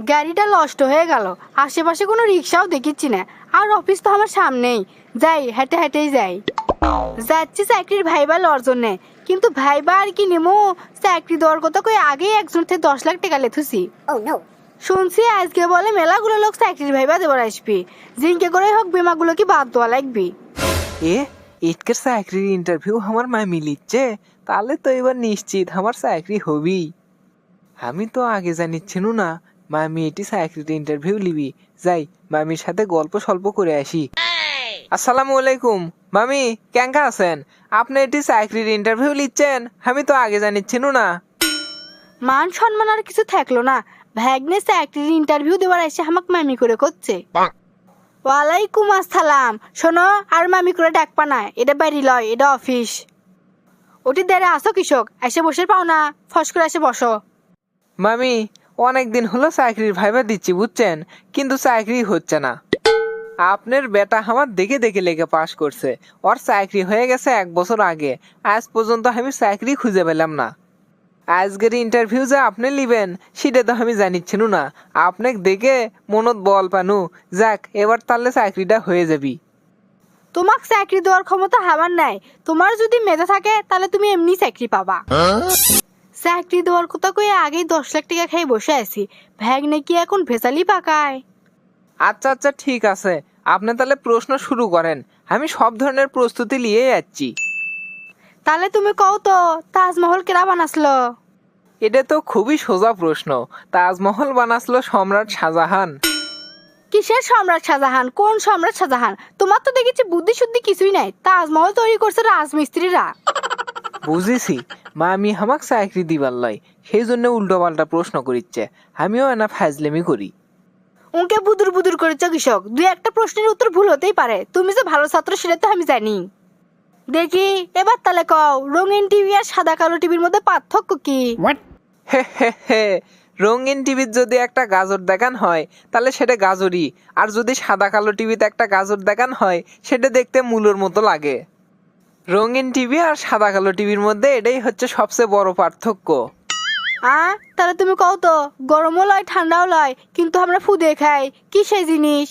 গাড়িটা নষ্ট হয়ে গেল, আশেপাশে কোনো রিক্সাও দেখিচ্ছি না, আর অফিস তো আমার সামনেই, যাই হেঁটে হেঁটেই যাই। যাচ্ছি চাকরির ভাইবা লওয়ার জন্যে, কিন্তু ভাইবা আর কি নেমো, চাকরি দেওয়ার কথা কই আগেই একজন থেকে 10 লাখ টাকা লেথুছি। শুনছি আজকে বলে মেলাগুলো লোক চাকরির ভাইবা দেবার আসবি, জিনকে করে হোক বিমাগুলো কি বাদ দেওয়া লাগবি। এ ইটকের চাকরির ইন্টারভিউ আমার মামি লিখছে, তাহলে তো এবার নিশ্চিত আমার চাকরি হবেই। আমি তো আগে জানিচ্ছিনু না মামি এটি চাকরির ইন্টারভিউ লিবি। যাই মামির সাথে গল্প সল্প করে আসি। আসসালামু আলাইকুম মামি, কেঙ্কা আছেন? আপনি এটি চাকরির ইন্টারভিউ লিখছেন, আমি তো আগে জানিচ্ছিনু না। মান সম্মান আর কিছু থাকলো না, ভ্যাগনে চাকরির ইন্টারভিউ দেওয়ার এসে আমাকে মামি করে করছে। ওয়ালাইকুম আসসালাম। শোনো, আর মামি করে ডাকপা না, এটা বাড়ি লয়, এটা অফিস। ওটি দেরে আসো কৃষক, এসে বসে পাও না, ফস করে এসে বসো। মামি অনেকদিন হলো চাকরির ভাইবা দিচ্ছি বুঝছেন, কিন্তু চাকরি হচ্ছে না। আপনার বেটা আমার দেখে দেখে লেগে পাশ করছে, ওর চাকরি হয়ে গেছে 1 বছর আগে, আজ পর্যন্ত আমি চাকরি খুঁজে পেলাম না। আজকের ইন্টারভিউ যে আপনি লিবেন সেটা তো আমি জানিচ্ছিনু না, আপনাকে দেখে মনত বল পানু। যাক এবার তাহলে চাকরিটা হয়ে যাবি। তোমাক চাকরি দেওয়ার ক্ষমতা আমার নাই, তোমার যদি মেধা থাকে তাহলে তুমি এমনি চাকরি পাবা। চাকরি দেওয়ার কথা কই আগেই 10 লাখ টাকা খাই বসে আছি, ভ্যাগ নাকি এখন ভেজালি পাকায়। আচ্ছা আচ্ছা ঠিক আছে, আপনি তাহলে প্রশ্ন শুরু করেন, আমি সব ধরনের প্রস্তুতি নিয়ে যাচ্ছি। তাহলে তুমি কও তো, তাজমহল কেরা বানাসলো? এটা তো খুবই সোজা প্রশ্ন, তাজমহল বানাসলো সম্রাট শাহজাহান। কিসের সম্রাট শাহজাহান? কোন সম্রাট শাহজাহান? তোমার তো দেখেছি বুদ্ধি শুদ্ধি কিছুই নাই, তাজমহল তৈরি করছে রাজমিস্ত্রিরা। বুঝেছি, মামি আমাকে চাকরি দিবার লয়, সেই জন্য উল্টো পাল্টা প্রশ্ন করিচ্ছে, আমিও এনা ফাজলেমি করি। উনকে বুদুর বুদুর করেছ কৃষক, দুই একটা প্রশ্নের উত্তর ভুল হতেই পারে, তুমি যে ভালো ছাত্র সেটা তো আমি জানি। দেখি এবার তাহলে কও, রঙিন টিভি আর সাদা কালো টিভির মধ্যে পার্থক্য কি? হে হে হে, রঙিন টিভির যদি একটা গাজর দেখান হয় তাহলে সেটা গাজরই, আর যদি সাদা কালো টিভিতে একটা গাজর দেখান হয় সেটা দেখতে মূলোর মতো লাগে। রঙিন টিভি আর সাদা কালো টিভির মধ্যে এটাই হচ্ছে সবচেয়ে বড় পার্থক্য। তাহলে তুমি কও তো, গরমও লয় ঠান্ডাও লয়, কিন্তু আমরা ফুদে খাই, কি সেই জিনিস?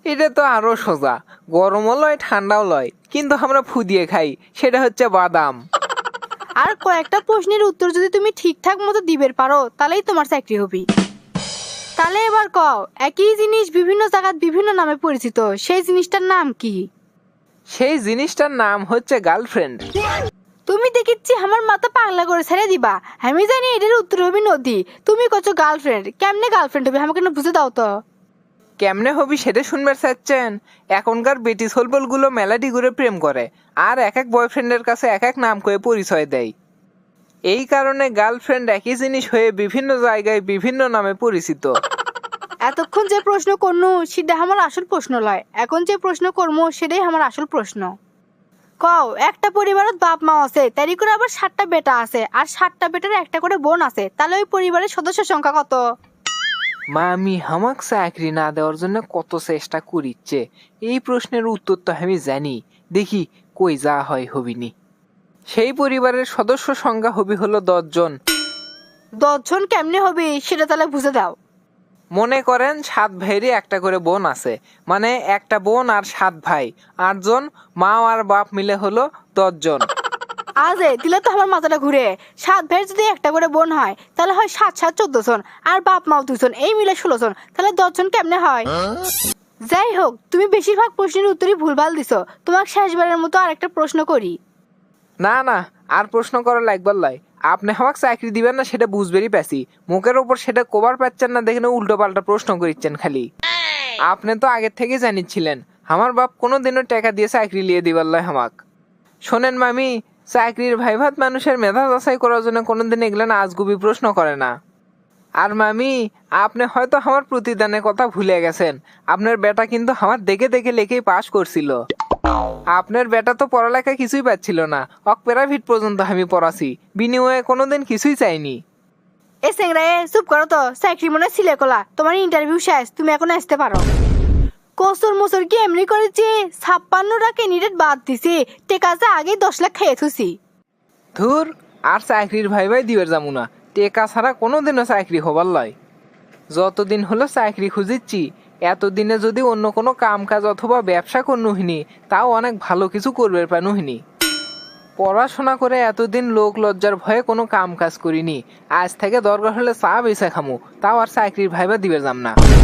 এটা তো আরো সোজা, গরমও লয় ঠান্ডাও লয়, কিন্তু আমরা ফুদিয়ে খাই, সেটা হচ্ছে বাদাম। আর কয়েকটা প্রশ্নের উত্তর যদি তুমি ঠিকঠাক মতো দিবের পারো তাহলেই তোমার চাকরি হবে। তাহলে এবার কও, একই জিনিস বিভিন্ন জায়গায় বিভিন্ন নামে পরিচিত, সেই জিনিসটার নাম কি? সেই জিনিসটার নাম হচ্ছে গার্লফ্রেন্ড। তুমি দেখিচ্ছি আমার মাথা পাগলা করে ছেড়ে দিবা, আমি জানি এটার উত্তর হবে নদী, তুমি কছো গার্লফ্রেন্ড, কেমনে গার্লফ্রেন্ড হবে আমাকে না বুঝে দাও তো। কেমনে হবি সেটা শুনবার চাচ্ছেন? এখনকার বেটি সলবলগুলো মেলাডি ঘুরে প্রেম করে, আর এক এক বয়ফ্রেন্ডের কাছে এক এক নাম করে পরিচয় দেয়। এই কারণে গার্লফ্রেন্ড একই জিনিস হয়ে বিভিন্ন জায়গায় বিভিন্ন নামে পরিচিত। এতক্ষণ যে প্রশ্ন করনু সেটা আমার আসল প্রশ্ন লয়, এখন যে প্রশ্ন করবো সেটাই আমার আসল প্রশ্ন। কও, একটা পরিবারের বাপ মা আছে, তারই করে আবার 7টা বেটা আছে, আর 7টা বেটার একটা করে বোন আছে, তাহলে ওই পরিবারের সদস্য সংখ্যা কত? মামি হামাক চাকরি না দেওয়ার জন্য কত চেষ্টা করিচ্ছে, এই প্রশ্নের উত্তর তো আমি জানি, দেখি কই যা হয় হবিনি। সেই পরিবারের সদস্য সংখ্যা হবি হলো 10 জন। 10 জন কেমনে হবে সেটা তাহলে বুঝে দাও। মনে করেন 7 ভাইয়েরই একটা করে বোন আছে, মানে একটা বোন আর 7 ভাই, 8 জন, মা আর বাপ মিলে হলো 10 জন। দিলে তো আমার মাথাটা ঘুরে, 7 ভাইয়ের যদি একটা করে বোন হয় তাহলে হয় 7 7 14 জন, আর বাপ মাও 2 জন, এই মিলে 16 জন, তাহলে 10 জন কেমনে হয়? যাই হোক, তুমি বেশিরভাগ প্রশ্নের উত্তরই ভুলভাল দিছো, তোমাকে শেষবারের মতো আরেকটা প্রশ্ন করি। না না, আর প্রশ্ন করা লাগবার লাই, আপনি আমাকে চাকরি দিবেন না সেটা বুঝবেরই পাচ্ছি, মুখের ওপর সেটা কবার পাচ্ছেন না দেখে উল্টো পাল্টা প্রশ্ন করিচ্ছেন খালি। আপনি তো আগের থেকে জানিচ্ছিলেন আমার বাপ কোনোদিনও টাকা দিয়ে চাকরি লিয়ে দিবার লয় হামাক। শোনেন মামি, চাকরির ভাইভাত মানুষের মেধা যাচাই করার জন্য কোনোদিন এগুলো না আজগুবি প্রশ্ন করে না। আর মামি, আপনি হয়তো আমার প্রতিদানের কথা ভুলে গেছেন, আপনার বেটা কিন্তু আমার দেখে দেখে লেখেই পাশ করছিল। আপনার বেটা তো পড়ালেখা কিছুই পাচ্ছিল না, প্রাইভেট পর্যন্ত আমি পড়াছি, বিনিময়ে কোনোদিন কিছুই চাইনি। এ সেংরা চুপ করো তো, চাকরি মনে ছিলে কোলা, তোমার ইন্টারভিউ শেষ, তুমি এখন আসতে পারো। কসুর মুসুর কি এমনি করেছি, 56টা ক্যান্ডিডেট বাদ দিছি, টেকাছে আগে 10 লাখ খেয়ে থুছি। ধুর, আর চাকরির ভাই দিবার যাবো না, টেকা ছাড়া কোনোদিনও চাকরি হবার লয়। যতদিন হলো চাকরি খুঁজিচ্ছি, এতদিনে যদি অন্য কোনো কাম কাজ অথবা ব্যবসা করনুহিনি, তাও অনেক ভালো কিছু করবে পানুহিনি। পড়াশোনা করে এতদিন লোক লজ্জার ভয়ে কোনো কাম কাজ করিনি। আজ থেকে দরকার হলে চা বেচা খামু, তাও আর চাকরির ভাইবা দিবে যাম না।